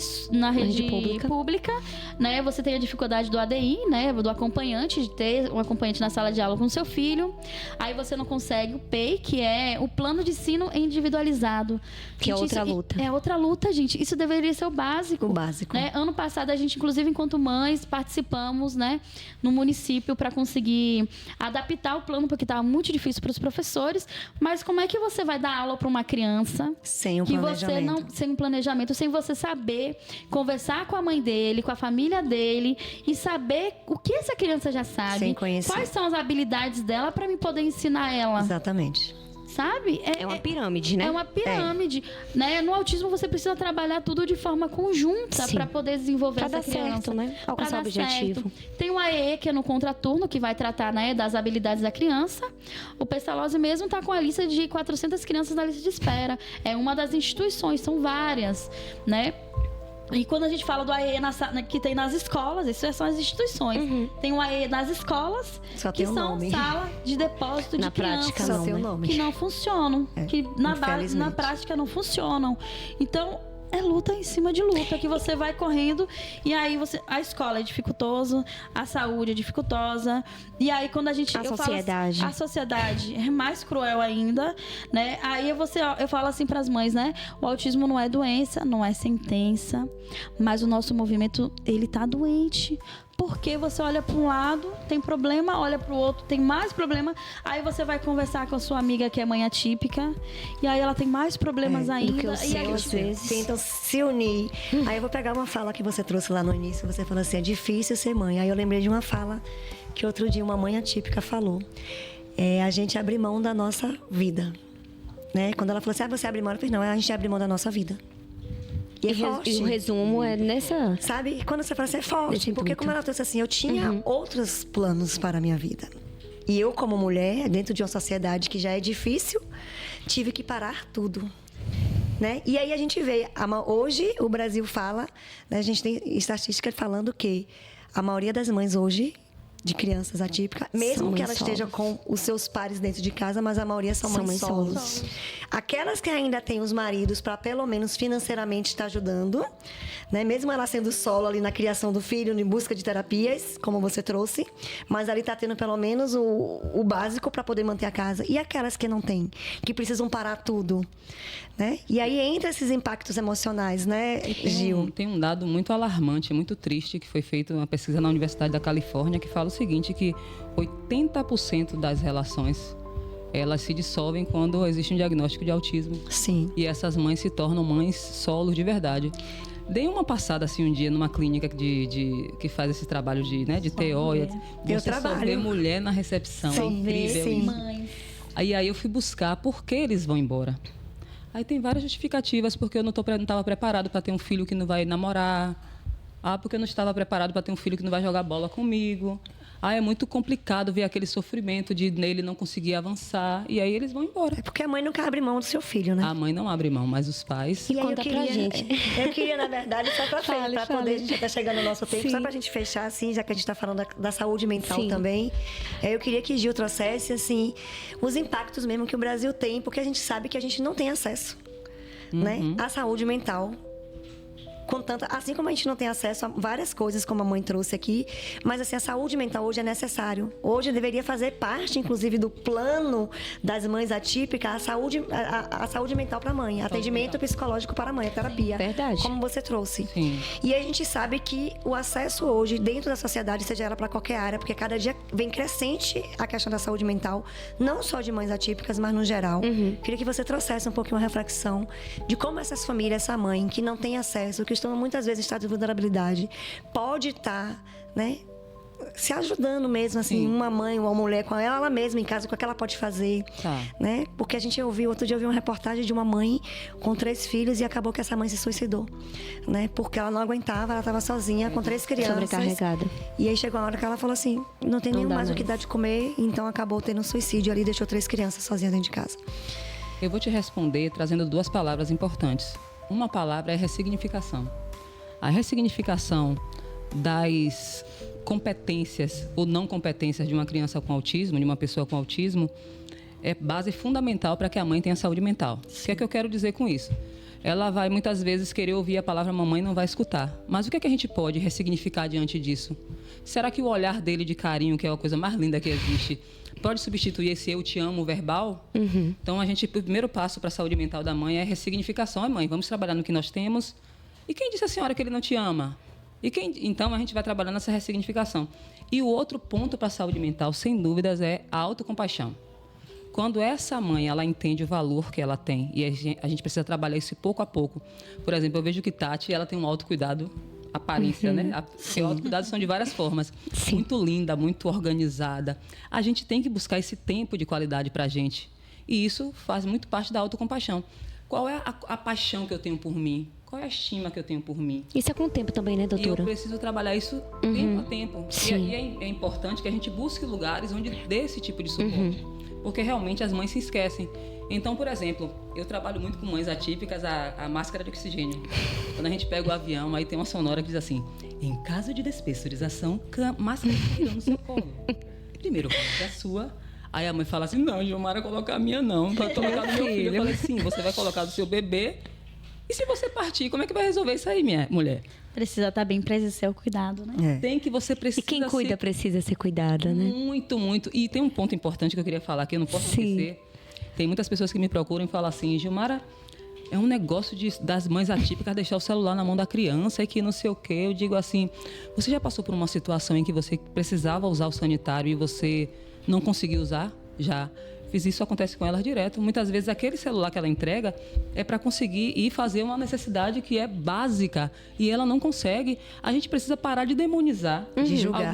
pública, né, você tem a dificuldade do ADI, né, do acompanhante, de ter um acompanhante na sala de aula com o seu filho. Aí você não consegue o PEI, que é o plano de ensino individualizado. Que é outra luta. É outra luta, gente. Isso deveria ser o básico. O básico. Né? Ano passado, a gente, inclusive, enquanto mães, participamos, né, no município para conseguir adaptar o plano, porque estava muito difícil para os professores. Mas como é que você vai dar aula para uma criança Sem um que planejamento. você não, sem um planejamento, sem você saber conversar com a mãe dele, com a família dele e saber o que essa criança já sabe, Sem conhecer. quais são as habilidades dela para me poder ensinar ela, Exatamente. sabe? É uma pirâmide, né? É uma pirâmide, né? No autismo você precisa trabalhar tudo de forma conjunta Sim. para poder desenvolver Pra essa dar criança, certo, né? Pra Alcançar dar o objetivo. certo. Tem o AE, que é no contraturno, que vai tratar, né, das habilidades da criança. O Pestalozzi mesmo está com a lista de 400 crianças na lista de espera. É uma das instituições, são várias, né? E quando a gente fala do AE que tem nas escolas, isso são as instituições. Tem o AE nas escolas, Só que tem o são nome. sala de depósito Na de crianças. prática, Só não, tem o né? nome. Que não funcionam, que na Infelizmente. prática não funcionam. Então, é luta em cima de luta, que você vai correndo e aí a escola é dificultosa, a saúde é dificultosa. E aí quando a gente... A sociedade. A sociedade é mais cruel ainda, né? Aí eu falo assim para as mães, né? O autismo não é doença, não é sentença, mas o nosso movimento, ele tá doente. Porque você olha para um lado, tem problema, olha para o outro, tem mais problema. Aí você vai conversar com a sua amiga que é mãe atípica, e aí ela tem mais problemas ainda. do que o e seu, aí, às vezes. Tentam se unir. Aí eu vou pegar uma fala que você trouxe lá no início. Você falou assim, é difícil ser mãe. Aí eu lembrei de uma fala que outro dia uma mãe atípica falou. É a gente abrir mão da nossa vida. Né? Quando ela falou assim, você abre mão? Eu falei, não, a gente abre mão da nossa vida. E é forte. E o resumo é nessa... Sabe? Quando você fala assim, é forte. Desse Porque intuito. como ela trouxe assim, eu tinha outros planos para a minha vida. E eu, como mulher, dentro de uma sociedade que já é difícil, tive que parar tudo. Né? E aí a gente vê, hoje o Brasil fala, né, a gente tem estatística falando que a maioria das mães hoje, de crianças atípicas, mesmo São que mães ela esteja solos. com os seus pares dentro de casa, mas a maioria são São mães mães solos. solos. Aquelas que ainda têm os maridos para pelo menos financeiramente estar ajudando, né? Mesmo ela sendo solo ali na criação do filho, em busca de terapias, como você trouxe, mas ali está tendo pelo menos o básico para poder manter a casa. E aquelas que não têm, que precisam parar tudo, né? E aí entra esses impactos emocionais, né, Gil? Tem um dado muito alarmante, muito triste, que foi feita uma pesquisa na Universidade da Califórnia, que fala o seguinte, que 80% das relações, elas se dissolvem quando existe um diagnóstico de autismo. Sim. E essas mães se tornam mães solos de verdade. Dei uma passada assim um dia numa clínica que faz esse trabalho de TO. Eu Você só trabalho. vê mulher na recepção. Só É incrível vê, sim. isso. Mães. Aí eu fui buscar por que eles vão embora. Aí tem várias justificativas, porque eu não estava preparado para ter um filho que não vai namorar. Porque eu não estava preparado para ter um filho que não vai jogar bola comigo. É muito complicado ver aquele sofrimento de nele não conseguir avançar. E aí eles vão embora. É porque a mãe nunca abre mão do seu filho, né? A mãe não abre mão, mas os pais... E aí conta pra gente. Eu queria, na verdade, só para Fale, poder, fale. a gente já tá chegando no nosso tempo, Sim. só pra gente fechar, assim, já que a gente tá falando da saúde mental Sim. também. Eu queria que Gil trouxesse, assim, os impactos mesmo que o Brasil tem, porque a gente sabe que a gente não tem acesso, né, à saúde mental. com tanta... Assim como a gente não tem acesso a várias coisas, como a mãe trouxe aqui, mas assim, a saúde mental hoje é necessário. Hoje deveria fazer parte, inclusive, do plano das mães atípicas, a saúde mental para a mãe, atendimento psicológico para a mãe, a terapia. Verdade. Como você trouxe. Sim. E a gente sabe que o acesso hoje, dentro da sociedade, seja ela para qualquer área, porque cada dia vem crescente a questão da saúde mental, não só de mães atípicas, mas no geral. Queria que você trouxesse um pouquinho uma reflexão de como essas famílias, essa mãe que não tem acesso, que estão muitas vezes em estado de vulnerabilidade, pode estar, né, se ajudando mesmo, assim, uma mãe ou uma mulher com ela mesma em casa, com o que ela pode fazer, né? Porque a gente outro dia eu vi uma reportagem de uma mãe com 3 filhos e acabou que essa mãe se suicidou, né? Porque ela não aguentava, ela estava sozinha com 3 crianças. Sobrecarregada. E aí chegou a hora que ela falou assim, não tem nem mais o que dar de comer, então acabou tendo um suicídio ali, deixou 3 crianças sozinhas dentro de casa. Eu vou te responder trazendo 2 palavras importantes. Uma palavra é ressignificação. A ressignificação das competências ou não competências de uma criança com autismo, de uma pessoa com autismo, é base fundamental para que a mãe tenha saúde mental. O que é que eu quero dizer com isso? Ela vai muitas vezes querer ouvir a palavra mamãe e não vai escutar. Mas o que é que a gente pode ressignificar diante disso? Será que o olhar dele de carinho, que é a coisa mais linda que existe, pode substituir esse eu te amo verbal? Então, o primeiro passo para a saúde mental da mãe é a ressignificação. Mãe, vamos trabalhar no que nós temos. E quem disse a senhora que ele não te ama? Então, a gente vai trabalhando essa ressignificação. E o outro ponto para a saúde mental, sem dúvidas, é a autocompaixão. Quando essa mãe, ela entende o valor que ela tem, e a gente precisa trabalhar isso pouco a pouco. Por exemplo, eu vejo que Tati, ela tem um autocuidado, aparência, né? O autocuidado são de várias formas. Sim. Muito linda, muito organizada. A gente tem que buscar esse tempo de qualidade para a gente. E isso faz muito parte da autocompaixão. Qual é a paixão que eu tenho por mim? Qual é a estima que eu tenho por mim? Isso é com o tempo também, né, doutora? E eu preciso trabalhar isso tempo a tempo. E é importante que a gente busque lugares onde dê esse tipo de suporte. Porque realmente as mães se esquecem. Então, por exemplo, eu trabalho muito com mães atípicas, a máscara de oxigênio. Quando a gente pega o avião, aí tem uma sonora que diz assim: em caso de despressurização, máscara de oxigênio no seu colo. Primeiro, coloque a sua. Aí a mãe fala assim: não, Gilmara, colocar a minha não. Vai colocar do meu filho. Eu falei: sim, você vai colocar do seu bebê. E se você partir, como é que vai resolver isso aí, minha mulher? Precisa estar bem presencial o cuidado, né? Você precisa. E quem cuida precisa ser cuidada, né? Muito, muito. E tem um ponto importante que eu queria falar que eu não posso esquecer. Tem muitas pessoas que me procuram e falam assim: Gilmara, é um negócio das mães atípicas deixar o celular na mão da criança e que não sei o quê. Eu digo assim: você já passou por uma situação em que você precisava usar o sanitário e você não conseguiu usar? Já. Isso acontece com elas direto. Muitas vezes aquele celular que ela entrega é para conseguir ir fazer uma necessidade que é básica e ela não consegue. A gente precisa parar de demonizar julgar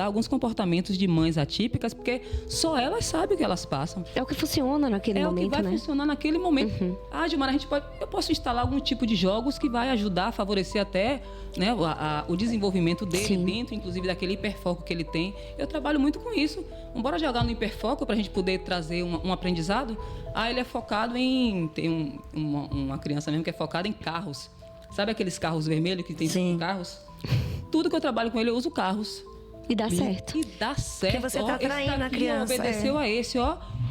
alguns comportamentos de mães atípicas, porque só elas sabem o que elas passam. É o que funciona naquele momento, né? É o que vai funcionar naquele momento. Gilmara, eu posso instalar algum tipo de jogos que vai ajudar a favorecer até, né, o desenvolvimento dele dentro, inclusive, daquele hiperfoco que ele tem. Eu trabalho muito com isso. Bora jogar no hiperfoco para a gente poder trazer um aprendizado. Ele é focado em... Tem uma criança mesmo que é focada em carros. Sabe aqueles carros vermelhos que tem 5 carros? Tudo que eu trabalho com ele, eu uso carros. E dá certo. E dá certo. Porque você está atraindo a criança. Obedeceu a esse,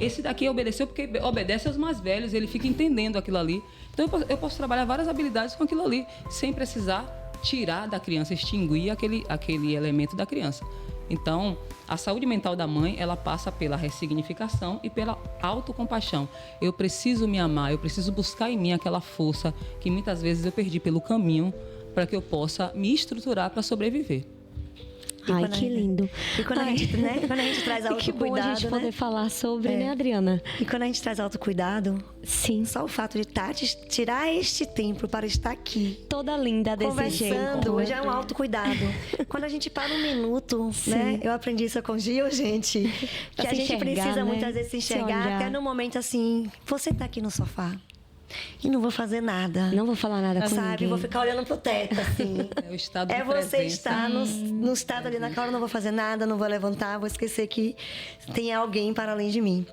Esse daqui obedeceu porque obedece aos mais velhos. Ele fica entendendo aquilo ali. Então, eu posso trabalhar várias habilidades com aquilo ali, sem precisar tirar da criança, extinguir aquele elemento da criança. Então, a saúde mental da mãe, ela passa pela ressignificação e pela autocompaixão. Eu preciso me amar, eu preciso buscar em mim aquela força que muitas vezes eu perdi pelo caminho para que eu possa me estruturar para sobreviver. Ai, que lindo. E quando a gente traz autocuidado, que bom a gente poder falar sobre, né, Adriana? E quando a gente traz autocuidado, só o fato de Tati tirar este tempo para estar aqui, toda linda desse jeito, conversando, já é um autocuidado. Quando a gente para um minuto, né? Eu aprendi isso com o Gil, gente, que a gente precisa muitas vezes se enxergar, até no momento assim, você tá aqui no sofá. E não vou fazer nada. Não vou falar nada com ninguém. Vou ficar olhando pro teto, assim. É o estado de você presença. estar no estado ali naquela hora, não vou fazer nada, não vou levantar, vou esquecer que tem alguém para além de mim.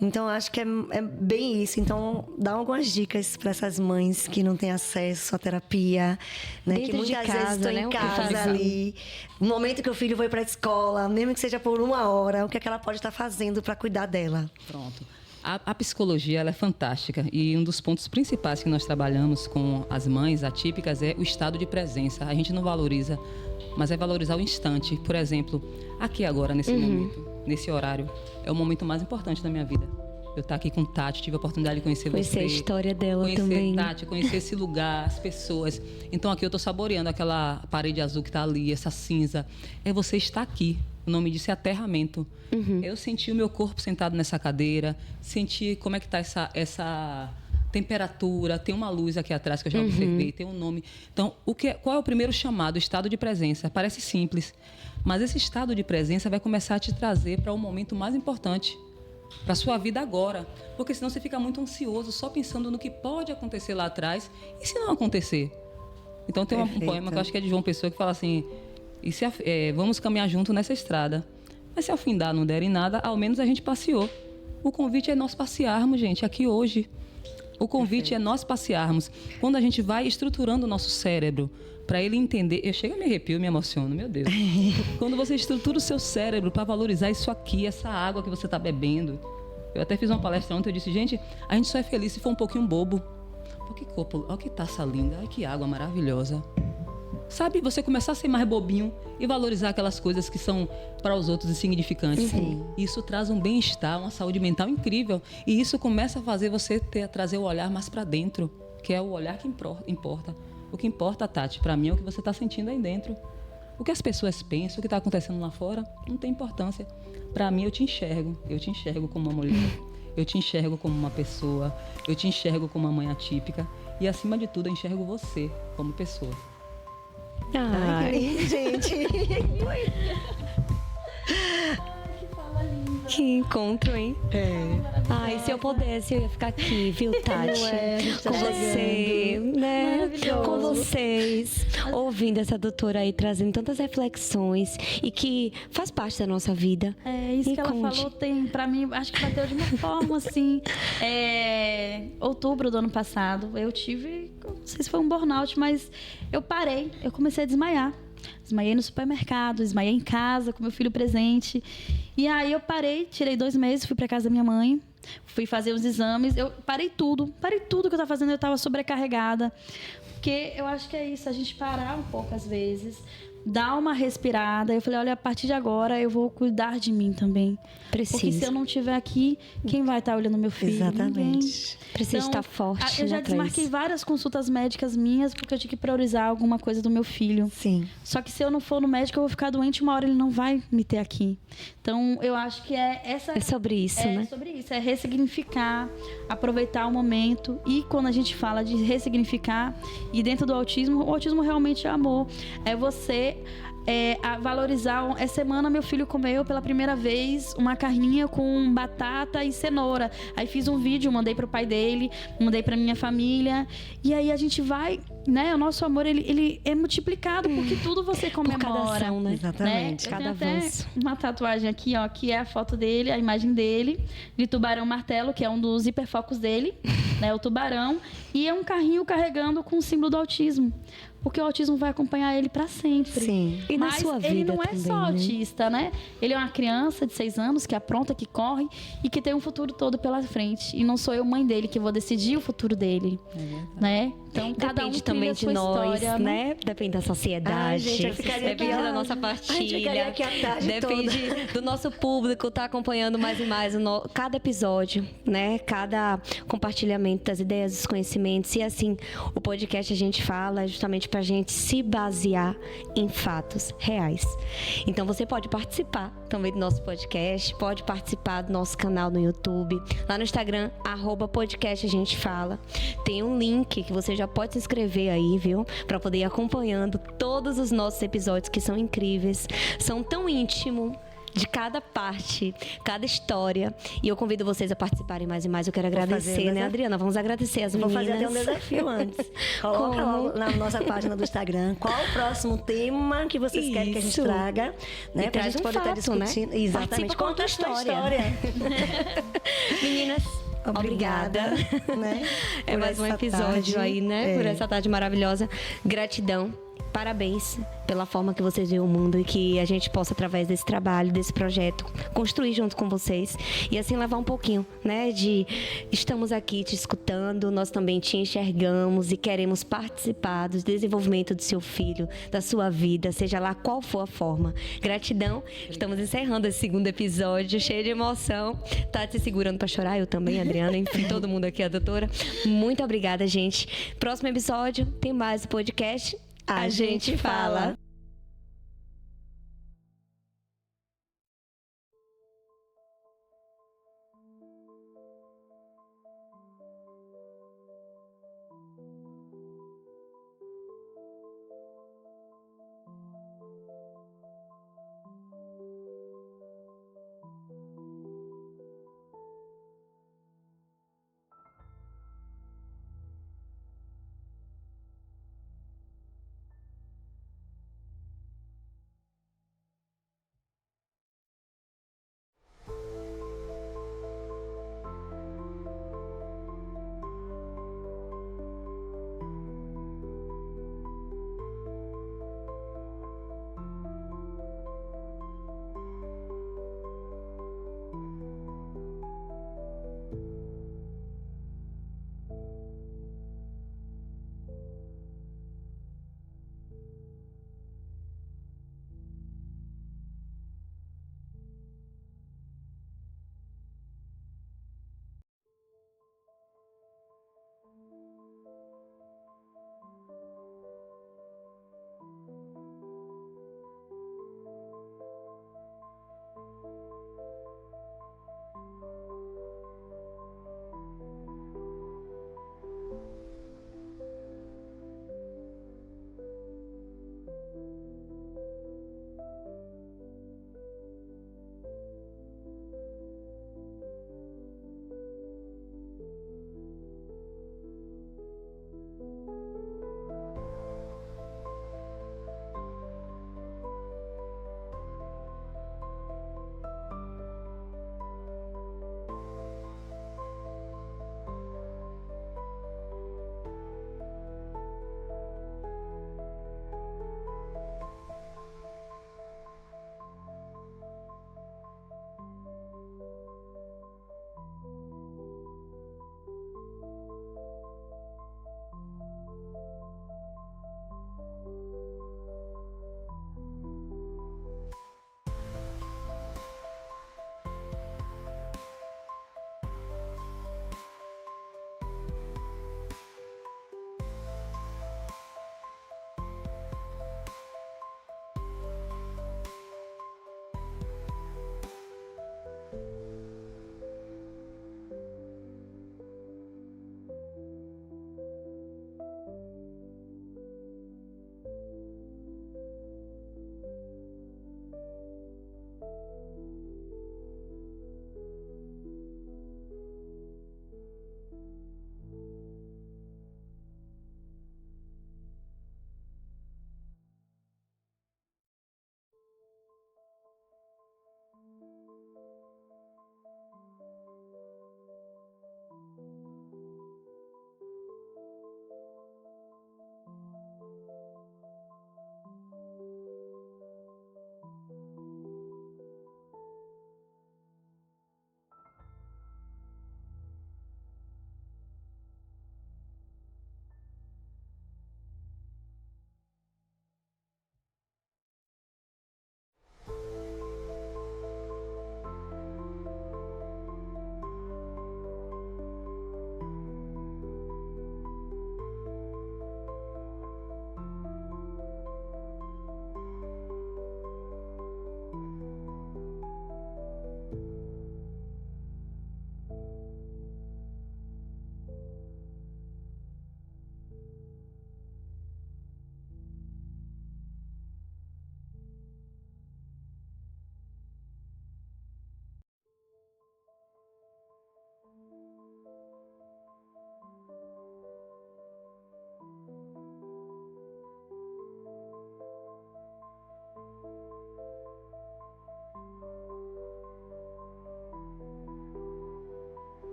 Então, acho que é bem isso. Então, dá algumas dicas para essas mães que não têm acesso à terapia, né? Dentro que muitas vezes estão em casa ali. No momento que o filho foi para a escola, mesmo que seja por 1 hora, o que é que ela pode estar fazendo para cuidar dela? Pronto. A psicologia ela é fantástica e um dos pontos principais que nós trabalhamos com as mães atípicas é o estado de presença. A gente não valoriza, mas é valorizar o instante. Por exemplo, aqui agora, nesse momento, nesse horário, é o momento mais importante da minha vida. Eu estar aqui com Tati, tive a oportunidade de conhecer você. Conhecer a história dela conhecer também. Tati, conhecer esse lugar, as pessoas. Então aqui eu estou saboreando aquela parede azul que está ali, essa cinza. É você estar aqui. O nome disso é aterramento. Eu senti o meu corpo sentado nessa cadeira, senti como é que está essa temperatura, tem uma luz aqui atrás que eu já observei, tem um nome. Então, qual é o primeiro chamado? O estado de presença. Parece simples, mas esse estado de presença vai começar a te trazer para o momento mais importante, para a sua vida agora. Porque senão você fica muito ansioso, só pensando no que pode acontecer lá atrás. E se não acontecer? Então, tem um poema que eu acho que é de João Pessoa que fala assim... vamos caminhar junto nessa estrada. Mas se ao findar não der em nada, ao menos a gente passeou. O convite é nós passearmos, gente, aqui hoje. O convite é nós passearmos. Quando a gente vai estruturando o nosso cérebro para ele entender... Eu chego a me arrepio, me emociono, meu Deus. Quando você estrutura o seu cérebro para valorizar isso aqui, essa água que você está bebendo. Eu até fiz uma palestra ontem, eu disse, gente, a gente só é feliz se for um pouquinho bobo. Pô, que copo, olha que taça linda, ai que água maravilhosa. Sabe, você começar a ser mais bobinho e valorizar aquelas coisas que são para os outros insignificantes. Isso traz um bem-estar, uma saúde mental incrível. E isso começa a fazer você trazer o olhar mais para dentro, que é o olhar que importa. O que importa, Tati, para mim é o que você está sentindo aí dentro. O que as pessoas pensam, o que está acontecendo lá fora, não tem importância. Para mim, eu te enxergo como uma mulher, eu te enxergo como uma pessoa, eu te enxergo como uma mãe atípica e, acima de tudo, eu enxergo você como pessoa. Ai, que lindo, gente. Que encontro, hein? Ai, se eu pudesse, eu ia ficar aqui, viu, Tati? Com você, né? Com vocês. Ouvindo essa doutora aí, trazendo tantas reflexões e que faz parte da nossa vida. É, isso que ela falou tem, pra mim, acho que bateu de uma forma, assim. Outubro do ano passado, eu tive, não sei se foi um burnout, mas eu parei, eu comecei a desmaiar. Desmaiei no supermercado, desmaiei em casa com meu filho presente. E aí eu parei, tirei 2 meses, fui para casa da minha mãe, fui fazer os exames. Eu parei tudo que eu estava fazendo, eu estava sobrecarregada. Porque eu acho que é isso, a gente parar um pouco às vezes, dar uma respirada. Eu falei, olha, a partir de agora eu vou cuidar de mim também. Preciso. Porque se eu não estiver aqui, quem vai estar olhando meu filho? Exatamente. Ninguém. Precisa estar forte, Eu já desmarquei várias consultas médicas minhas porque eu tinha que priorizar alguma coisa do meu filho. Sim. Só que se eu não for no médico, eu vou ficar doente, uma hora ele não vai me ter aqui. Então, eu acho que é sobre isso, né? É sobre isso, é ressignificar, aproveitar o momento. E quando a gente fala de ressignificar, e dentro do autismo, o autismo realmente é amor. É você... a valorizar. Essa semana meu filho comeu pela primeira vez uma carninha com batata e cenoura. Aí fiz um vídeo, mandei pro pai dele, mandei pra minha família. E aí a gente vai, né? O nosso amor, ele é multiplicado porque tudo você comemora. Por cada ação, né? Exatamente. Eu Cada tenho avanço. até uma tatuagem aqui, ó, que é a foto dele, a imagem dele, de tubarão martelo, que é um dos hiperfocos dele, né? O tubarão. E é um carrinho carregando com o símbolo do autismo. Porque o autismo vai acompanhar ele para sempre. Sim. E na Mas sua vida ele não é também, só né? autista, né? Ele é uma criança de 6 anos que apronta, que corre e que tem um futuro todo pela frente. E não sou eu, mãe dele, que vou decidir o futuro dele, né? Então, cada um Depende trilha também a de sua nós, história, né? Depende da sociedade. Ai, gente, eu ficaria depende aqui, da ó. nossa A gente partilha. ficaria aqui a tarde Depende do nosso público estar acompanhando mais e mais cada episódio, né? Cada compartilhamento das ideias, dos conhecimentos. E assim, o podcast a gente fala justamente pra gente se basear em fatos reais. Então você pode participar também do nosso podcast, pode participar do nosso canal no YouTube, lá no Instagram, @podcast a gente fala. Tem um link que você já pode se inscrever aí, viu? Pra poder ir acompanhando todos os nossos episódios que são incríveis, são tão íntimos de cada parte, cada história. E eu convido vocês a participarem mais e mais. Eu quero agradecer, né, Adriana? Vamos agradecer as meninas. Vou fazer até um desafio antes. Coloca logo na nossa página do Instagram qual o próximo tema que vocês querem que a gente Isso. traga, né? E Pra traz gente um poder estar fato, né? discutindo. Exatamente. Participa, conta a sua história. Meninas, obrigada. Né? É Por mais um essa episódio tarde. aí, né? É. Por essa tarde maravilhosa. Gratidão. Parabéns pela forma que vocês veem o mundo e que a gente possa, através desse trabalho, desse projeto, construir junto com vocês e assim levar um pouquinho, né, de estamos aqui te escutando, nós também te enxergamos e queremos participar do desenvolvimento do seu filho, da sua vida, seja lá qual for a forma. Gratidão. Estamos encerrando esse segundo episódio, cheio de emoção. Tá te segurando para chorar? Eu também, Adriana, enfim, todo mundo aqui, a doutora. Muito obrigada, gente. Próximo episódio tem mais o podcast A Gente Fala.